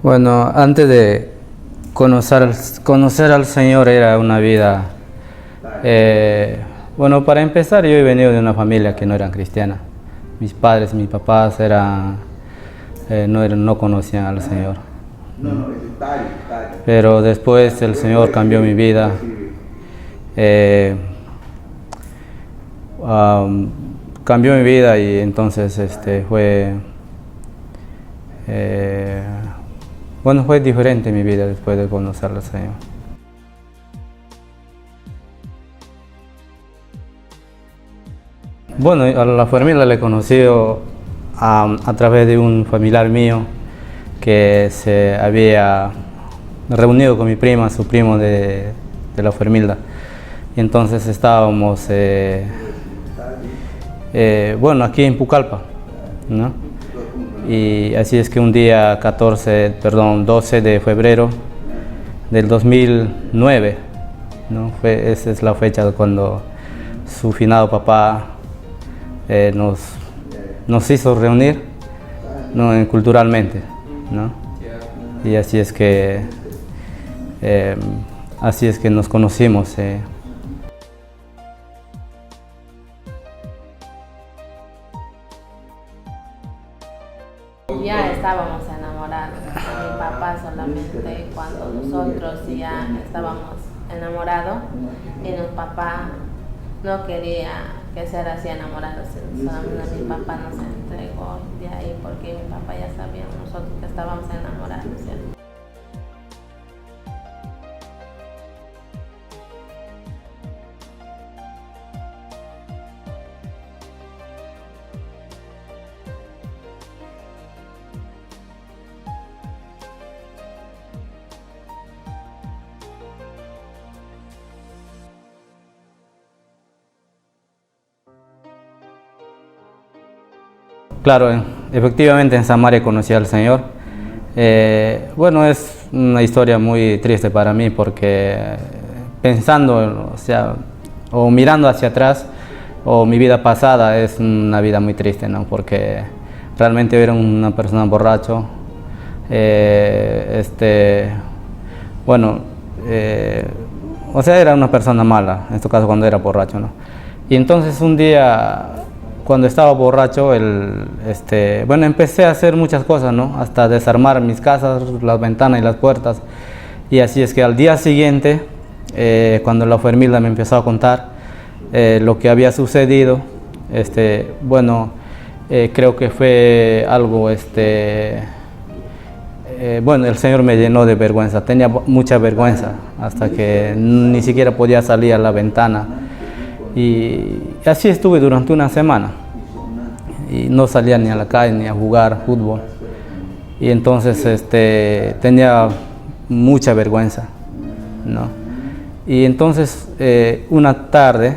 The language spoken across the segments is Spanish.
Bueno, antes de conocer al Señor era una vida, bueno, para empezar yo he venido de una familia que no eran cristiana. Mis padres, mis papás no conocían al Señor. Pero después el Señor cambió mi vida. Cambió mi vida y entonces fue diferente mi vida después de conocer al Señor. Bueno, a la familia le he conocido a través de un familiar mío que se había reunido con mi prima, su primo de la familia. Y entonces estábamos, aquí en Pucallpa, ¿no? Y así es que un día 12 de febrero del 2009, ¿no? Esa es la fecha cuando su finado papá nos hizo reunir, ¿no? Culturalmente, ¿no? Y así es que nos conocimos. Ya estábamos enamorados, mi papá solamente cuando nosotros ya estábamos enamorados y mi papá no quería que ser así enamorados, solamente mi papá nos entregó de ahí porque mi papá ya sabía nosotros que estábamos enamorados. ¿Sí? Claro, efectivamente en Samaria conocí al Señor. Es una historia muy triste para mí porque pensando, o mirando hacia atrás, o mi vida pasada es una vida muy triste, ¿no? Porque realmente yo era una persona borracho. Era una persona mala, en este caso cuando era borracho, ¿no? Y entonces un día, cuando estaba borracho, empecé a hacer muchas cosas, ¿no? Hasta desarmar mis casas, las ventanas y las puertas. Y así es que al día siguiente, cuando la familia me empezó a contar lo que había sucedido, creo que fue algo, el Señor me llenó de vergüenza. Tenía mucha vergüenza hasta que ni siquiera podía salir a la ventana. Y así estuve durante una semana y no salía ni a la calle ni a jugar fútbol. Y entonces tenía mucha vergüenza, ¿no? Y entonces una tarde,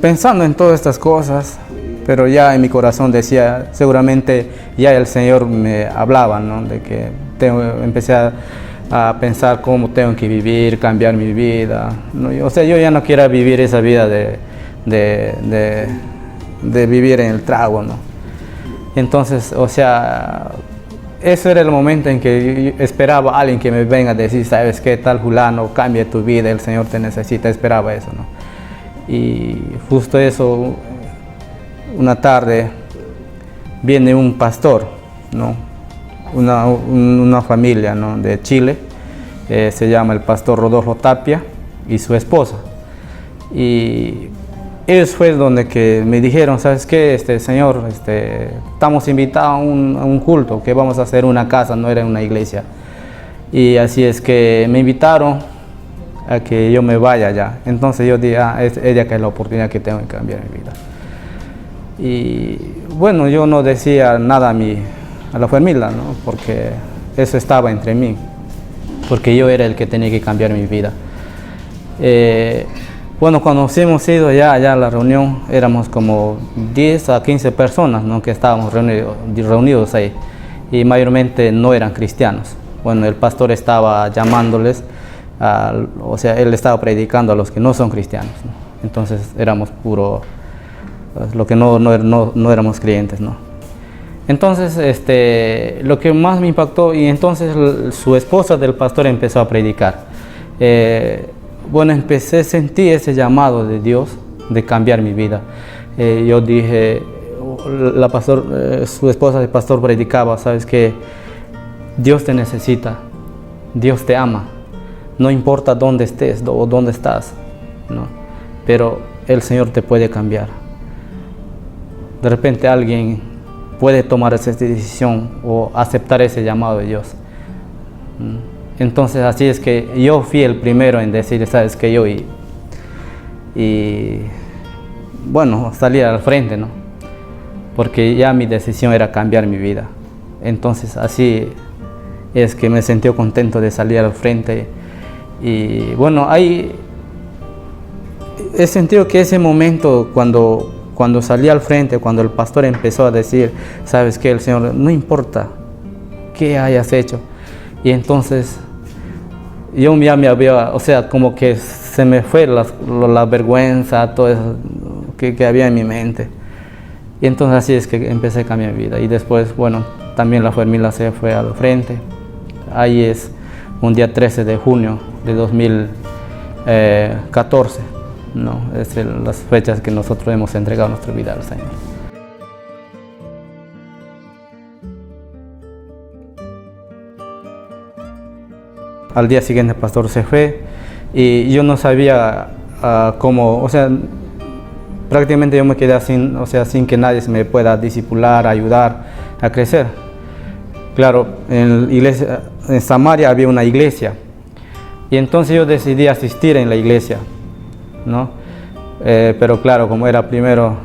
pensando en todas estas cosas, pero ya en mi corazón decía, seguramente ya el Señor me hablaba, ¿no? De que empecé a pensar cómo tengo que vivir, cambiar mi vida, ¿no? Yo ya no quiero vivir esa vida de vivir en el trago, ¿no? Entonces, eso era el momento en que yo esperaba a alguien que me venga a decir, ¿sabes qué? Tal fulano, cambia tu vida, el Señor te necesita. Esperaba eso, ¿no? Y justo eso, una tarde, viene un pastor, ¿no? Una familia, ¿no? De Chile, se llama el pastor Rodolfo Tapia y su esposa. Y ellos fue donde que me dijeron, ¿sabes qué? Señor, estamos invitados a un culto, que vamos a hacer una casa, no era una iglesia. Y así es que me invitaron a que yo me vaya allá. Entonces yo dije, es ella que es la oportunidad que tengo de cambiar mi vida. Y bueno, yo no decía nada a la familia, ¿no? Porque eso estaba entre mí, porque yo era el que tenía que cambiar mi vida. Cuando hemos ido ya a la reunión, éramos como 10 a 15 personas, ¿no? Que estábamos reunidos ahí, y mayormente no eran cristianos. Bueno, el pastor estaba llamándoles, él estaba predicando a los que no son cristianos, ¿no? Entonces éramos lo que no éramos creyentes, ¿no? Entonces, lo que más me impactó, y entonces su esposa del pastor empezó a predicar. Bueno, empecé a sentir ese llamado de Dios de cambiar mi vida. Yo dije, su esposa del pastor predicaba, sabes que Dios te necesita, Dios te ama, no importa dónde estés o dónde estás, ¿no? Pero el Señor te puede cambiar. De repente alguien puede tomar esa decisión o aceptar ese llamado de Dios. Entonces así es que yo fui el primero en decir, sabes que yo y bueno, salir al frente, ¿no? Porque ya mi decisión era cambiar mi vida. Entonces así es que me sentí contento de salir al frente. Y bueno, ahí he sentido que ese momento cuando salí al frente, cuando el pastor empezó a decir, sabes que el Señor, no importa qué hayas hecho. Y entonces yo ya me había, o sea, como que se me fue la vergüenza, todo eso que había en mi mente. Y entonces así es que empecé a cambiar mi vida. Y después, bueno, también la familia se fue al frente. Ahí es un día 13 de junio de 2014. No, es las fechas que nosotros hemos entregado nuestra vida al Señor. Al día siguiente el pastor se fue y yo no sabía cómo, o sea, prácticamente yo me quedé sin que nadie me pueda discipular, ayudar a crecer. Claro, en Samaria había una iglesia y entonces yo decidí asistir en la iglesia, ¿no? Pero claro, como era primero,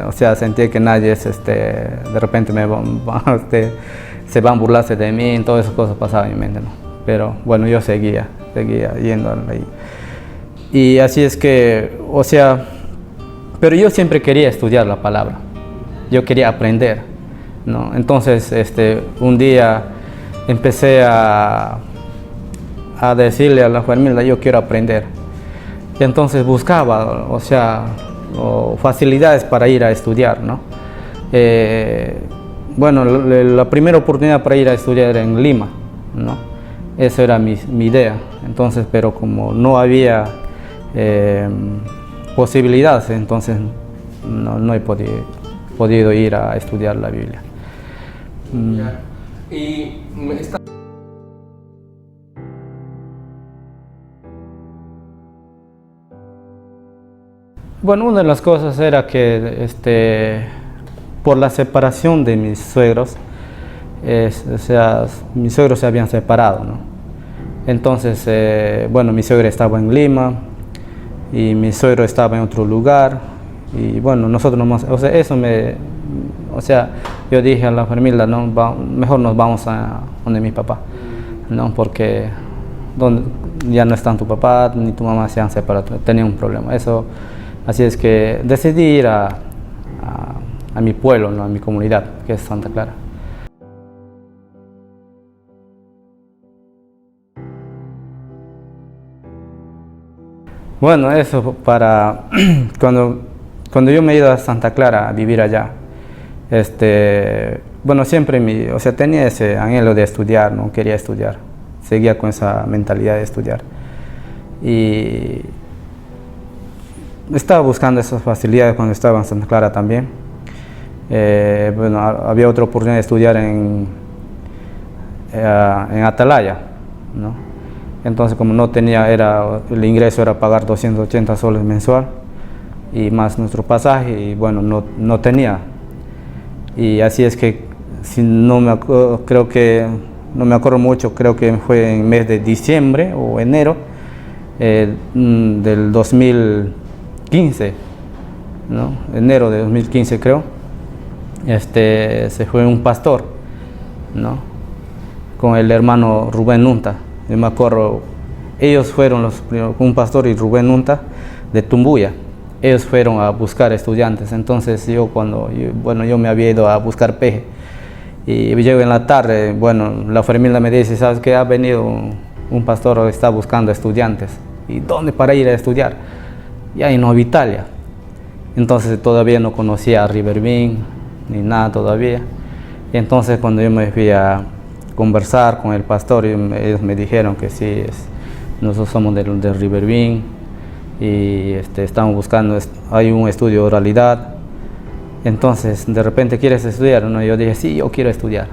o sea, sentí que nadie de repente se van a burlarse de mí, todas esas cosas pasaban en mi mente, ¿no? Pero bueno, yo seguía yendo ahí. Y así es que, o sea, pero yo siempre quería estudiar la palabra, yo quería aprender, ¿no? Entonces, un día empecé a decirle a la familia, yo quiero aprender. Y entonces buscaba, o sea, facilidades para ir a estudiar, ¿no? Bueno, la primera oportunidad para ir a estudiar era en Lima, ¿no? Esa era mi idea. Entonces, pero como no había posibilidades, entonces no he podido ir a estudiar la Biblia. Bueno, una de las cosas era que por la separación de mis suegros, o sea, mis suegros se habían separado, ¿no? Entonces, bueno, mi suegra estaba en Lima y mi suegro estaba en otro lugar y bueno, nosotros o sea, yo dije a la familia, no, mejor nos vamos a donde mi papá, ¿no? Porque ya no están tu papá ni tu mamá, se han separado, tenía un problema. Así es que decidí ir a mi pueblo, ¿no? A mi comunidad, que es Santa Clara. Bueno, eso para cuando yo me he ido a Santa Clara a vivir allá, bueno, siempre o sea, tenía ese anhelo de estudiar, no quería estudiar, seguía con esa mentalidad de estudiar y estaba buscando esas facilidades cuando estaba en Santa Clara también. Bueno, había otra oportunidad de estudiar en Atalaya, ¿no? Entonces, como no tenía, el ingreso era pagar 280 soles mensual y más nuestro pasaje, y bueno, no tenía. Y así es que, si no me acuerdo mucho, creo que fue en el mes de diciembre o enero del 2015, ¿no? Enero de 2015 creo, se fue un pastor, ¿no? Con el hermano Rubén Nunta. Yo me acuerdo, ellos fueron los primeros, un pastor y Rubén Nunta de Tumbuya. Ellos fueron a buscar estudiantes. Entonces yo me había ido a buscar peje y llego en la tarde. Bueno, la familia me dice, ¿sabes qué? Ha venido un pastor, está buscando estudiantes. ¿Y dónde para ir a estudiar? Ya en Nueva Italia. Entonces todavía no conocía a Riverview ni nada todavía. Y entonces cuando yo me fui a conversar con el pastor, ellos me dijeron que sí, nosotros somos de Riverview y estamos buscando, hay un estudio de oralidad. Entonces de repente, ¿quieres estudiar? ¿No? Yo dije, sí, yo quiero estudiar.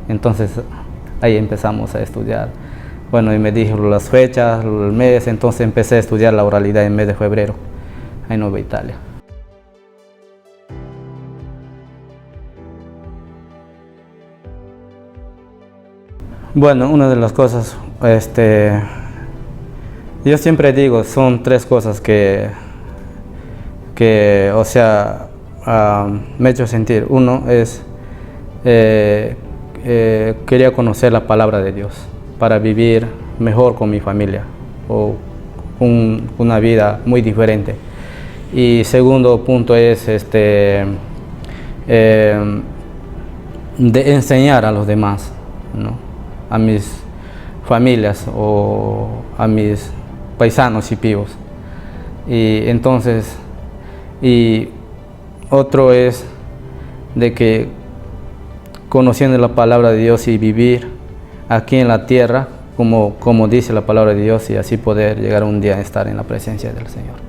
Entonces ahí empezamos a estudiar. Bueno, y me dijeron las fechas, el mes, entonces empecé a estudiar la oralidad en el mes de febrero, en Nueva Italia. Bueno, una de las cosas, yo siempre digo, son tres cosas que o sea, me ha hecho sentir. Uno es, quería conocer la palabra de Dios para vivir mejor con mi familia o una vida muy diferente. Y segundo punto es de enseñar a los demás, ¿no? A mis familias o a mis paisanos y pibos. Y entonces, y otro es de que conociendo la palabra de Dios y vivir aquí en la tierra como dice la palabra de Dios, y así poder llegar un día a estar en la presencia del Señor.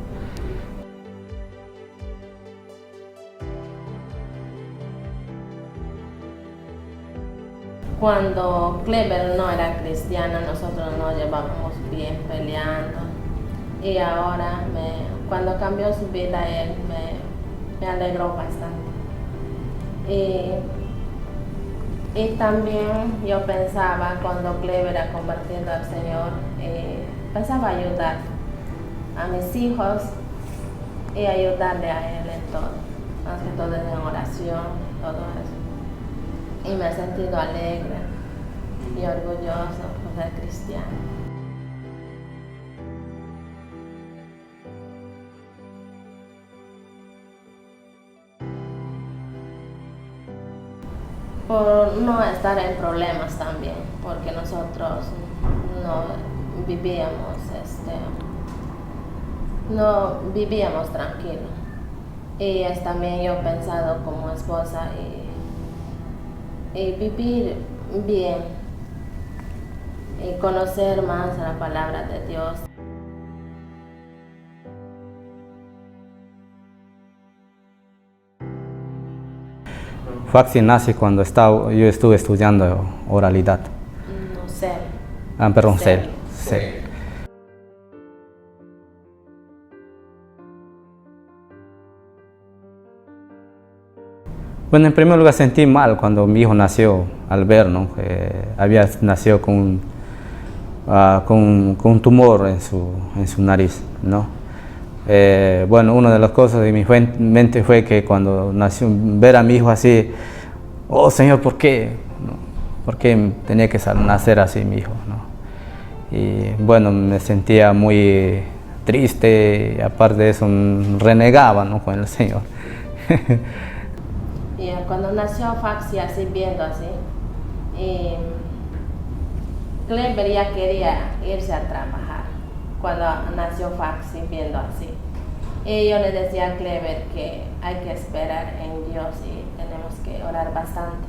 Cuando Clever no era cristiana, nosotros nos llevábamos bien peleando. Y ahora, cuando cambió su vida, él me alegró bastante. Y también yo pensaba, cuando Clever era convertido al Señor, pensaba ayudar a mis hijos y ayudarle a él en todo, más que todo en oración, todo eso. Y me he sentido alegre y orgulloso por ser cristiano. Por no estar en problemas también, porque nosotros no vivíamos tranquilos. Y también yo he pensado como esposa y vivir bien y conocer más la palabra de Dios. Faxi nace cuando yo estuve estudiando oralidad. No sé. Perdón, CEL. CEL. Bueno, en primer lugar sentí mal cuando mi hijo nació, al ver, ¿no? Que había nacido con un tumor en su nariz, ¿no? Bueno, una de las cosas de mi mente fue que cuando nació, ver a mi hijo así, oh Señor, ¿por qué? ¿No? ¿Por qué tenía que nacer así mi hijo? ¿No? Y bueno, me sentía muy triste, y aparte de eso renegaba, ¿no? Con el Señor. Y cuando nació Faxi, así viendo así, Clever ya quería irse a trabajar cuando nació Faxi, viendo así. Y yo le decía a Clever que hay que esperar en Dios y tenemos que orar bastante.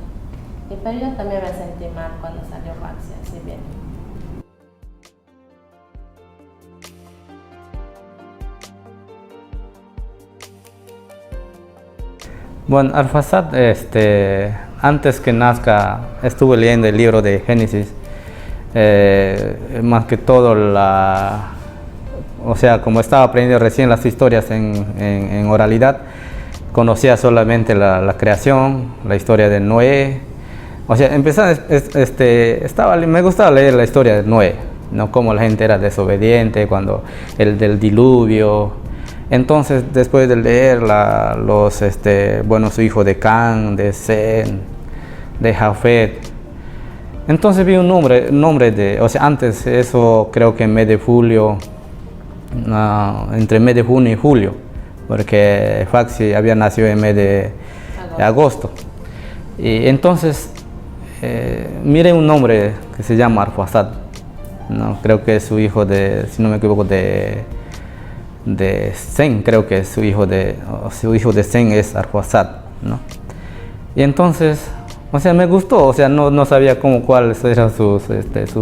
Pero yo también me sentí mal cuando salió Faxi, así viendo. Bueno, Arfasad, antes que nazca, estuve leyendo el libro de Génesis, más que todo o sea, como estaba aprendiendo recién las historias en oralidad, conocía solamente la creación, la historia de Noé. O sea, me gustaba leer la historia de Noé, ¿no? Cómo la gente era desobediente, cuando del diluvio. Entonces, después de leer su hijo de Can, de Sem, de Jafet, entonces vi un nombre o sea, antes eso creo que en mes de julio, entre mes de junio y julio, porque Faxi había nacido en mes de agosto. Y entonces miré un nombre que se llama Arfasad, ¿no? Creo que es su hijo si no me equivoco, de Sem, creo que su hijo de Sem es Arphaxad, ¿no? Y entonces, o sea, me gustó, o sea, no sabía cuál era su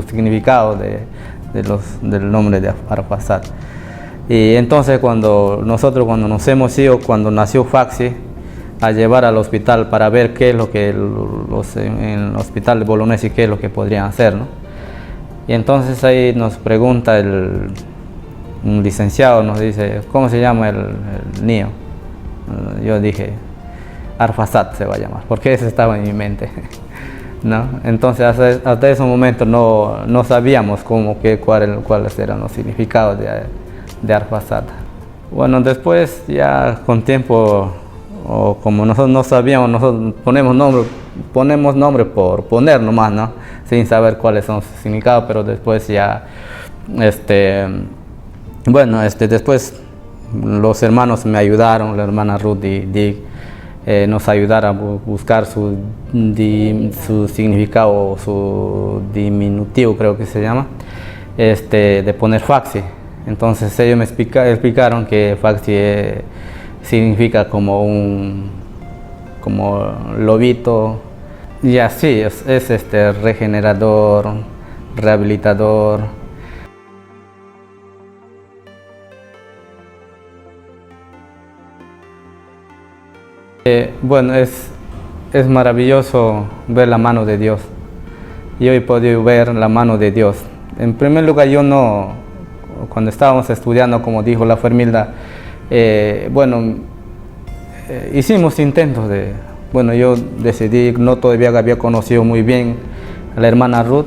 significado del nombre de Arphaxad. Y entonces cuando nos hemos ido, cuando nació Faxi, a llevar al hospital para ver qué es lo que en el hospital de Bolognesi, qué es lo que podrían hacer, ¿no? Y entonces ahí nos pregunta un licenciado, nos dice, ¿cómo se llama el niño? Yo dije, Arphaxad se va a llamar, porque eso estaba en mi mente, ¿no? Entonces hasta ese momento no sabíamos cuáles eran los significados de Arphaxad. Bueno, después ya con tiempo, o como nosotros no sabíamos, nosotros ponemos nombre por poner nomás, ¿no? Sin saber cuáles son sus significados, pero después ya, después los hermanos me ayudaron, la hermana Ruth y Dick, nos ayudaron a buscar su significado, su diminutivo creo que se llama, de poner Faxi. Entonces ellos me explicaron que Faxi significa como lobito, y así es regenerador, rehabilitador. Bueno, es maravilloso ver la mano de Dios. Yo he podido ver la mano de Dios. En primer lugar, cuando estábamos estudiando, como dijo la Fermilda, hicimos intentos yo decidí, todavía había conocido muy bien a la hermana Ruth.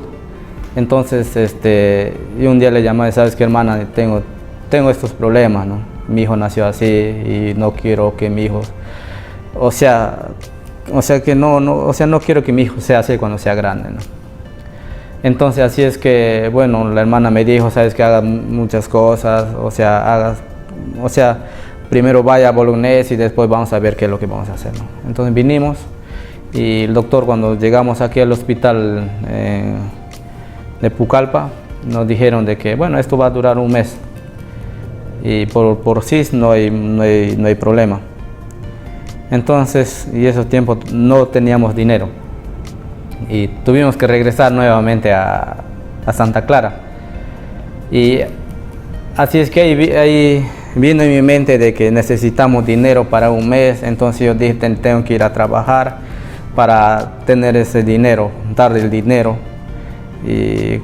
Entonces, y un día le llamé, ¿sabes qué, hermana? Tengo estos problemas, ¿no? Mi hijo nació así y no quiero que mi hijo, no quiero que mi hijo sea así cuando sea grande, ¿no? Entonces así es que, la hermana me dijo, sabes que haga muchas cosas, primero vaya a Bolognesi y después vamos a ver qué es lo que vamos a hacer, ¿no? Entonces vinimos y el doctor, cuando llegamos aquí al hospital de Pucallpa, nos dijeron de que, esto va a durar un mes y por CIS no hay problema. Entonces, y esos tiempos no teníamos dinero y tuvimos que regresar nuevamente a Santa Clara. Y así es que ahí vino en mi mente de que necesitamos dinero para un mes. Entonces yo dije, tengo que ir a trabajar para tener ese dinero, darle el dinero, y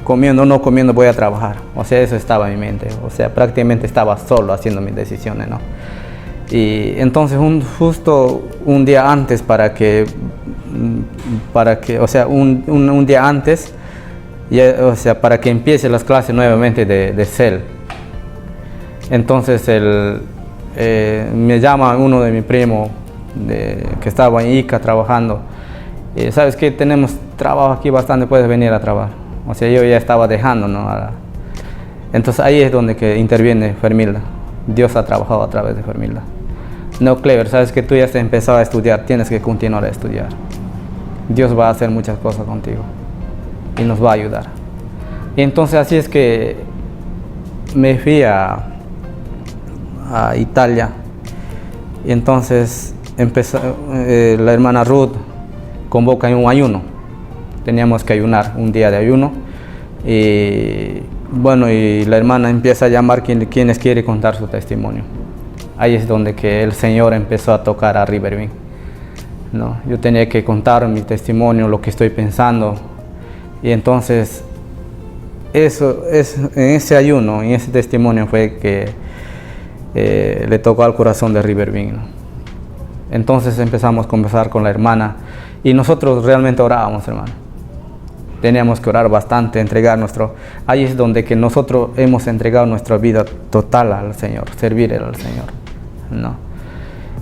comiendo o no comiendo voy a trabajar. O sea, eso estaba en mi mente. O sea, prácticamente estaba solo haciendo mis decisiones, ¿no? Y entonces justo un día antes un día antes, para que empiece las clases nuevamente de CEL. Entonces me llama uno de mis primos que estaba en Ica trabajando. ¿Sabes qué? Tenemos trabajo aquí bastante, puedes venir a trabajar. O sea, yo ya estaba dejando, ¿no? Entonces ahí es donde que interviene Fermilda. Dios ha trabajado a través de Fermilda. No, Clever, sabes que tú ya has empezado a estudiar, tienes que continuar a estudiar. Dios va a hacer muchas cosas contigo y nos va a ayudar. Y entonces así es que me fui a Italia, y entonces la hermana Ruth convoca un ayuno. Teníamos que ayunar, un día de ayuno, y la hermana empieza a llamar quienes quiere contar su testimonio. Ahí es donde que el Señor empezó a tocar a Riverview, ¿no? Yo tenía que contar mi testimonio, lo que estoy pensando, y entonces en ese ayuno, en ese testimonio fue que le tocó al corazón de Riverview, ¿no? Entonces empezamos a conversar con la hermana y nosotros realmente orábamos, hermano. Teníamos que orar bastante, ahí es donde que nosotros hemos entregado nuestra vida total al Señor, servir al Señor, ¿no?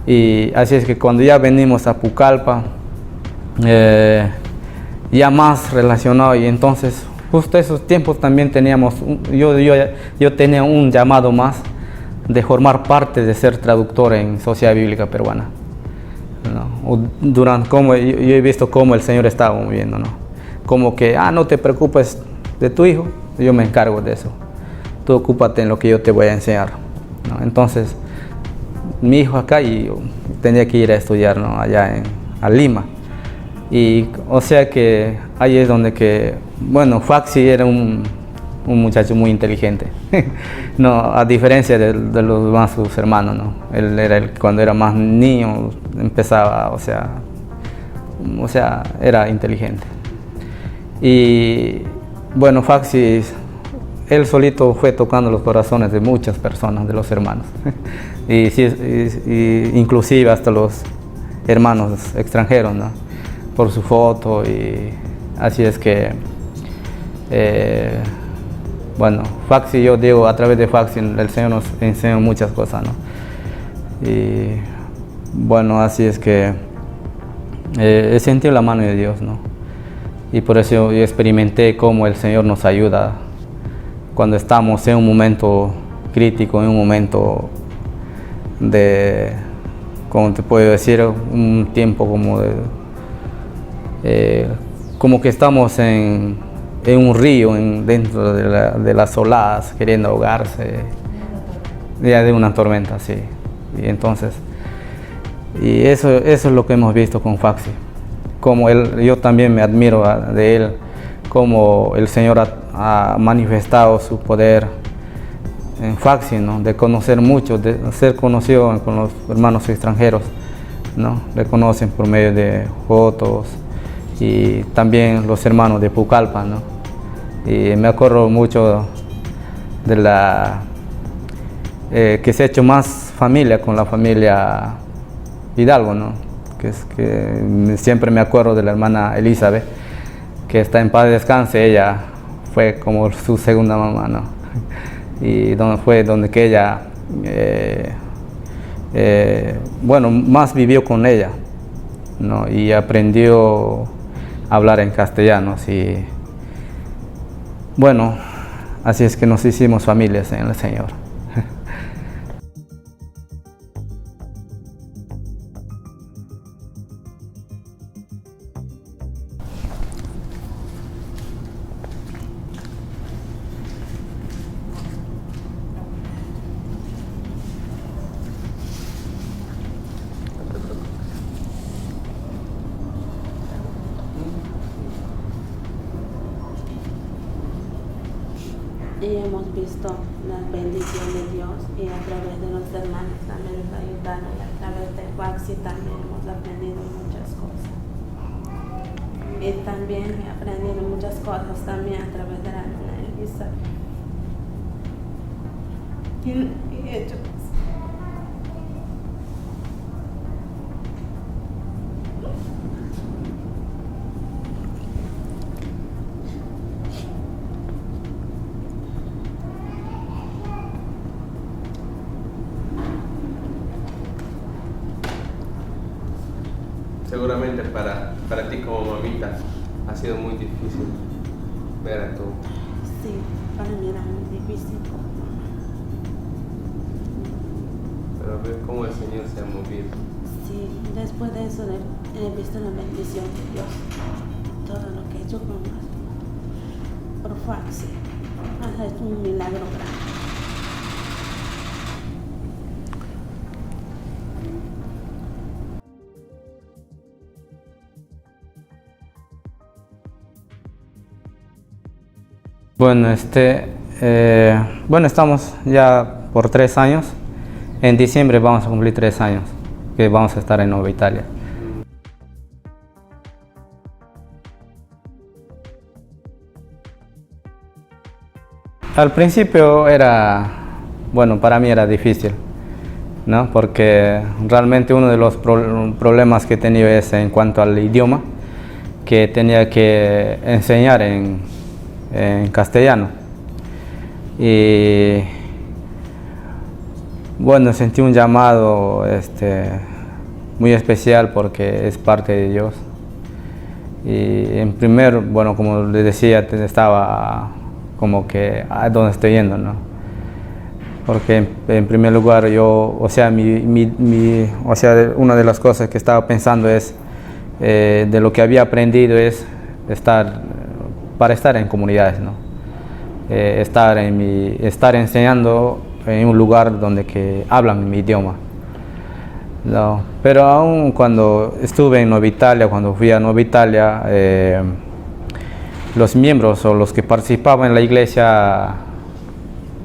Y así es que cuando ya venimos a Pucallpa, ya más relacionado, y entonces justo esos tiempos también yo tenía un llamado más de formar parte de ser traductor en Sociedad Bíblica Peruana, ¿no? Yo he visto cómo el Señor estaba moviendo, ¿no? Como que, no te preocupes de tu hijo, yo me encargo de eso. Tú ocúpate en lo que yo te voy a enseñar. ¿no? Entonces, mi hijo acá y yo tenía que ir a estudiar, ¿no? Allá a Lima. Y o sea que ahí es donde que, bueno, Faxi era un muchacho muy inteligente, no, a diferencia de los demás sus hermanos, ¿no? Él era cuando era más niño empezaba, o sea, era inteligente. Y bueno, Faxi, él solito fue tocando los corazones de muchas personas, de los hermanos, y inclusive hasta los hermanos extranjeros, ¿no? Por su foto, y así es que, bueno, Faxi, yo digo, a través de Faxi el Señor nos enseñó muchas cosas, ¿no? Y bueno, así es que he sentido la mano de Dios, ¿no? Y por eso yo experimenté cómo el Señor nos ayuda cuando estamos en un momento crítico, en un momento de, como te puedo decir, un tiempo como como que estamos en un río, dentro de las oladas, queriendo ahogarse, ya de una tormenta, sí. Y entonces, eso es lo que hemos visto con Faxi. Como yo también me admiro de él, como el Señor ha manifestado su poder en Faxi, ¿no? De conocer mucho, de ser conocido con los hermanos extranjeros, ¿no? Le conocen por medio de fotos, y también los hermanos de Pucallpa, ¿no? Y me acuerdo mucho de que se ha hecho más familia con la familia Hidalgo, ¿no? Que siempre me acuerdo de la hermana Elizabeth, que está en paz descanse. Ella fue como su segunda mamá, ¿no? Y donde que ella, bueno, más vivió con ella, ¿no? Y aprendió a hablar en castellano, y bueno, así es que nos hicimos familias en el Señor. Y hemos visto la bendición de Dios, y a través de los hermanos también nos ayudaron, y a través de Faxi también hemos aprendido muchas cosas. Y también he aprendido muchas cosas también a través de la hermana Elisa. Y he hecho cosas. Seguramente para ti como mamita ha sido muy difícil ver a tu... Sí, para mí era muy difícil. Pero ver cómo el Señor se ha movido. Sí, después de eso he visto la bendición de Dios. Todo lo que he hecho por Faxi ha hecho un milagro grande. Bueno, bueno, estamos ya por 3 años. En diciembre vamos a cumplir 3 años que vamos a estar en Nueva Italia. Al principio bueno, para mí era difícil, ¿no? Porque realmente uno de los problemas que he tenido es en cuanto al idioma, que tenía que enseñar en castellano. Y bueno, sentí un llamado muy especial, porque es parte de Dios. Y bueno, como les decía, estaba como que a dónde estoy yendo, ¿no? Porque en primer lugar o sea, una de las cosas que estaba pensando es, de lo que había aprendido es para estar en comunidades, ¿no? Estar enseñando en un lugar donde que hablan mi idioma. No, pero aún cuando estuve en Nueva Italia, cuando fui a Nueva Italia, los miembros o los que participaban en la iglesia,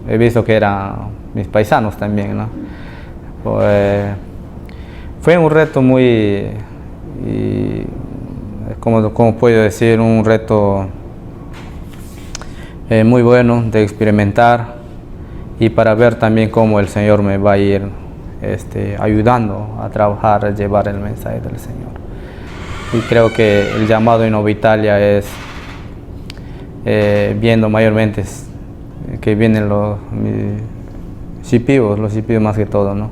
he visto que eran mis paisanos también, ¿no? Pues, fue un reto muy, como puedo decir, un reto muy bueno de experimentar y para ver también cómo el Señor me va a ir ayudando a trabajar, a llevar el mensaje del Señor. Y creo que el llamado en Nueva Italia es viendo mayormente que vienen los shipibos más que todo, ¿no?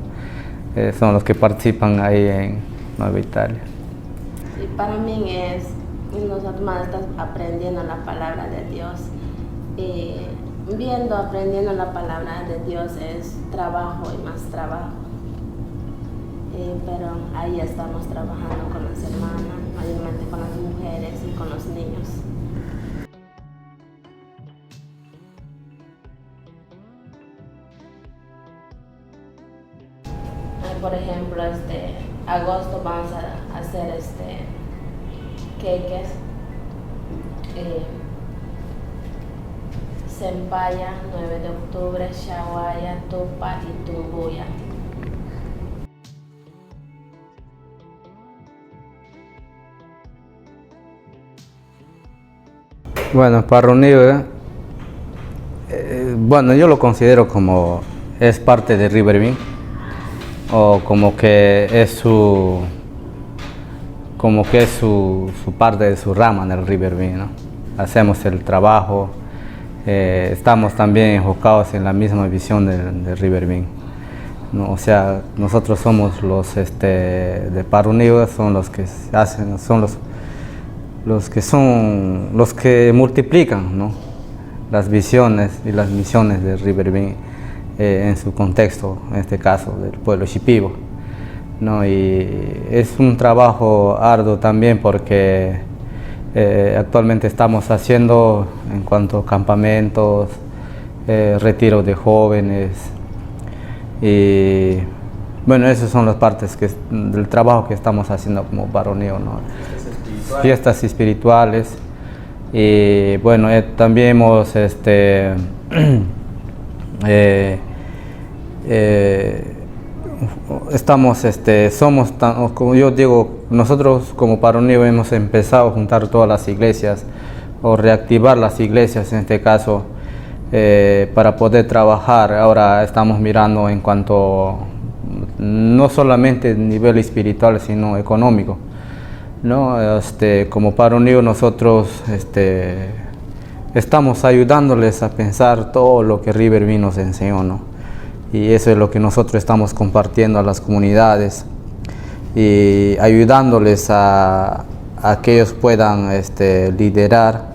Son los que participan ahí en Nueva Italia. Sí, para mí nosotros estamos aprendiendo la palabra de Dios. Aprendiendo la palabra de Dios es trabajo y más trabajo. Pero ahí estamos trabajando con las hermanas, mayormente con las mujeres y con los niños. Por ejemplo, agosto vamos a hacer cakes, Sempaya, 9 de octubre, Shawaya, Tupa y Tumbuya. Bueno, Parro Unido, bueno, yo lo considero como es parte de Riverview, o como que es su parte de su rama en el Riverview, ¿no? Hacemos el trabajo, estamos también enfocados en la misma visión de Riverview, ¿no? O sea, nosotros somos los de Parro Unido, son los que hacen, son los que multiplican, ¿no? Las visiones y las misiones de Riverview en su contexto, en este caso del pueblo shipibo, ¿no? Y es un trabajo arduo también porque actualmente estamos haciendo en cuanto a campamentos, retiros de jóvenes y bueno, esas son las partes del trabajo que estamos haciendo como Parro Unido, ¿no? Fiestas espirituales y bueno, también hemos somos como yo digo, nosotros como Parro Unido hemos empezado a juntar todas las iglesias o reactivar las iglesias en este caso para poder trabajar. Ahora estamos mirando en cuanto no solamente a nivel espiritual sino económico, ¿no? Como Parro Unido nosotros estamos ayudándoles a pensar todo lo que Riverview nos enseñó, ¿no? Y eso es lo que nosotros estamos compartiendo a las comunidades y ayudándoles a que ellos puedan liderar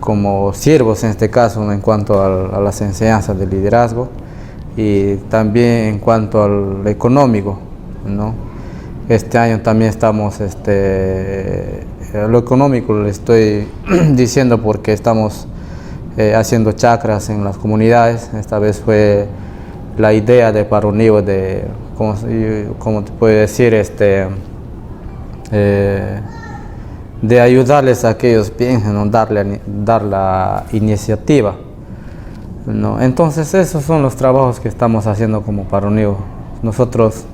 como siervos en este caso, ¿no? En cuanto a las enseñanzas de liderazgo y también en cuanto al económico, ¿no? Este año también estamos, lo económico le estoy diciendo porque estamos haciendo chacras en las comunidades. Esta vez fue la idea de Parro Unido de, como te puedo decir, de ayudarles a que ellos piensen, ¿no? dar la iniciativa, ¿no? Entonces esos son los trabajos que estamos haciendo como Parro Unido. Nosotros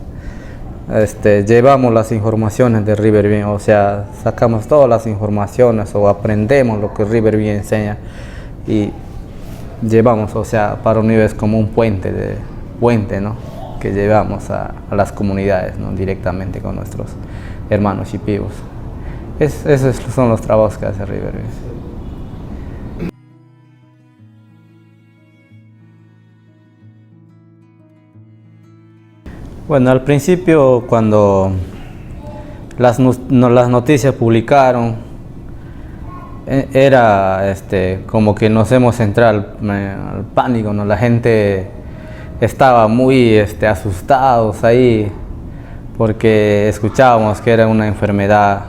llevamos las informaciones de Riverview, o sea, sacamos todas las informaciones o aprendemos lo que Riverview enseña y llevamos, o sea, Parro Unido es como un puente, ¿no? Que llevamos a las comunidades, ¿no? Directamente con nuestros hermanos shipibos. Esos son los trabajos que hace Riverview. Bueno, al principio cuando las noticias publicaron, era como que nos hemos entrado al pánico, ¿no? La gente estaba muy asustados ahí porque escuchábamos que era una enfermedad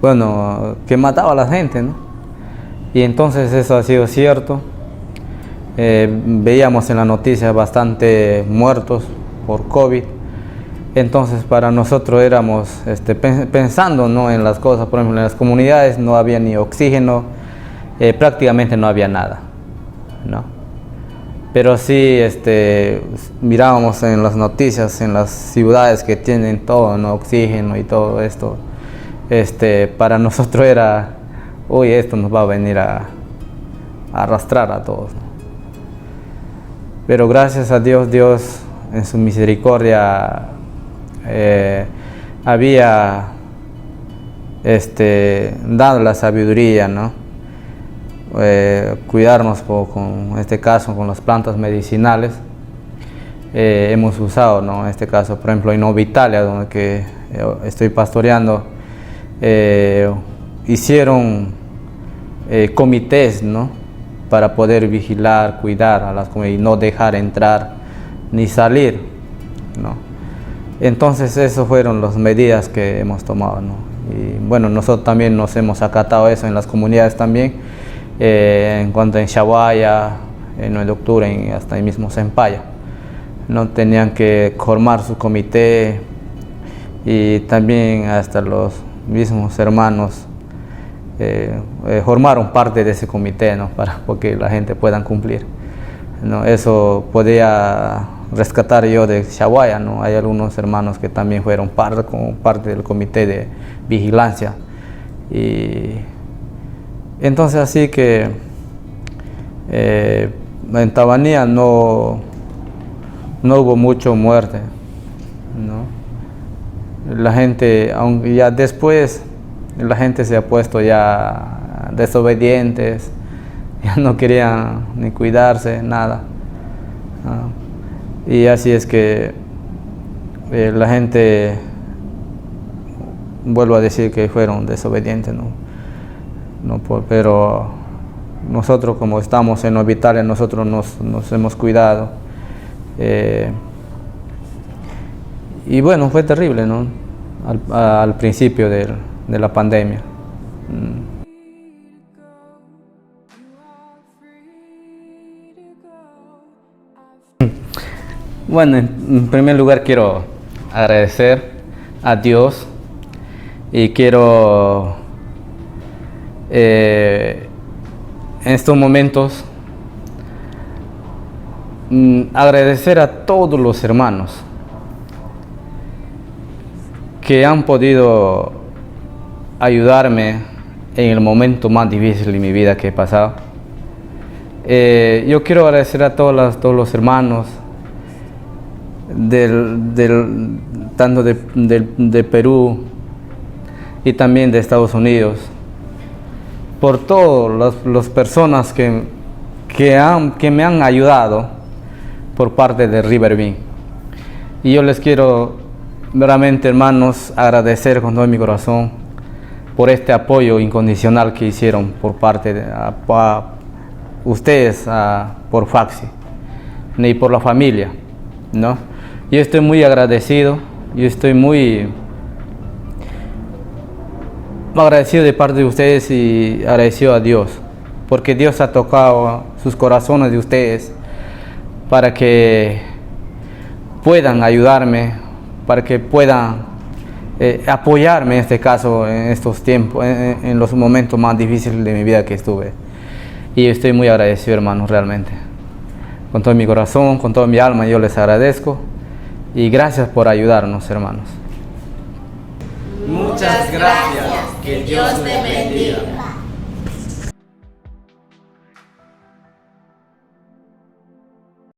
bueno, que mataba a la gente, ¿no? Y entonces eso ha sido cierto. veíamos en las noticias bastante muertos por COVID. Entonces para nosotros éramos pensando, ¿no?, en las cosas. Por ejemplo, en las comunidades no había ni oxígeno, prácticamente no había nada, ¿no? Pero sí mirábamos en las noticias, en las ciudades que tienen todo, ¿no?, oxígeno y todo esto. Para nosotros era, uy, esto nos va a venir a arrastrar a todos, ¿no? Pero gracias a Dios, Dios en su misericordia había dado la sabiduría, ¿no? Cuidarnos con este caso, con las plantas medicinales. Hemos usado, ¿no?, en este caso, por ejemplo, en Novitalia, donde que estoy pastoreando, hicieron comités, ¿no?, para poder vigilar, cuidar a las comunidades y no dejar entrar ni salir, ¿no? Entonces esas fueron las medidas que hemos tomado, ¿no? Y bueno, nosotros también nos hemos acatado eso en las comunidades también, en cuanto en Shabaya, en 9 de octubre, hasta ahí mismo Sempaya, ¿no? Tenían que formar su comité, y también hasta los mismos hermanos formaron parte de ese comité, ¿no?, para que la gente pueda cumplir, ¿no? Eso podía rescatar yo de Shabaya, ¿no? Hay algunos hermanos que también fueron como parte del comité de vigilancia. Y entonces así que en Tabanía no hubo mucho muerte, ¿no? La gente, aunque ya después la gente se ha puesto ya desobedientes, ya no querían ni cuidarse, nada, ¿no? Y así es que la gente, vuelvo a decir que fueron desobedientes, ¿no? Pero nosotros, como estamos en Novitalia, nosotros nos hemos cuidado. Y bueno, fue terrible, ¿no?, al principio de la pandemia. Bueno, en primer lugar quiero agradecer a Dios y quiero en estos momentos agradecer a todos los hermanos que han podido ayudarme en el momento más difícil de mi vida que he pasado. Yo quiero agradecer a todos los hermanos tanto de Perú y también de Estados Unidos, por todas las personas que me han ayudado por parte de Riverbeam. Y yo les quiero verdaderamente, hermanos, agradecer con todo mi corazón por este apoyo incondicional que hicieron por parte de ustedes, por Faxi, y por la familia, ¿no? Yo estoy muy agradecido, yo estoy muy agradecido de parte de ustedes y agradecido a Dios, porque Dios ha tocado sus corazones de ustedes para que puedan ayudarme, para que puedan apoyarme en este caso, en estos tiempos, en los momentos más difíciles de mi vida que estuve. Y estoy muy agradecido, hermanos, realmente. Con todo mi corazón, con toda mi alma, yo les agradezco. Y gracias por ayudarnos, hermanos. Muchas gracias. Que Dios te bendiga.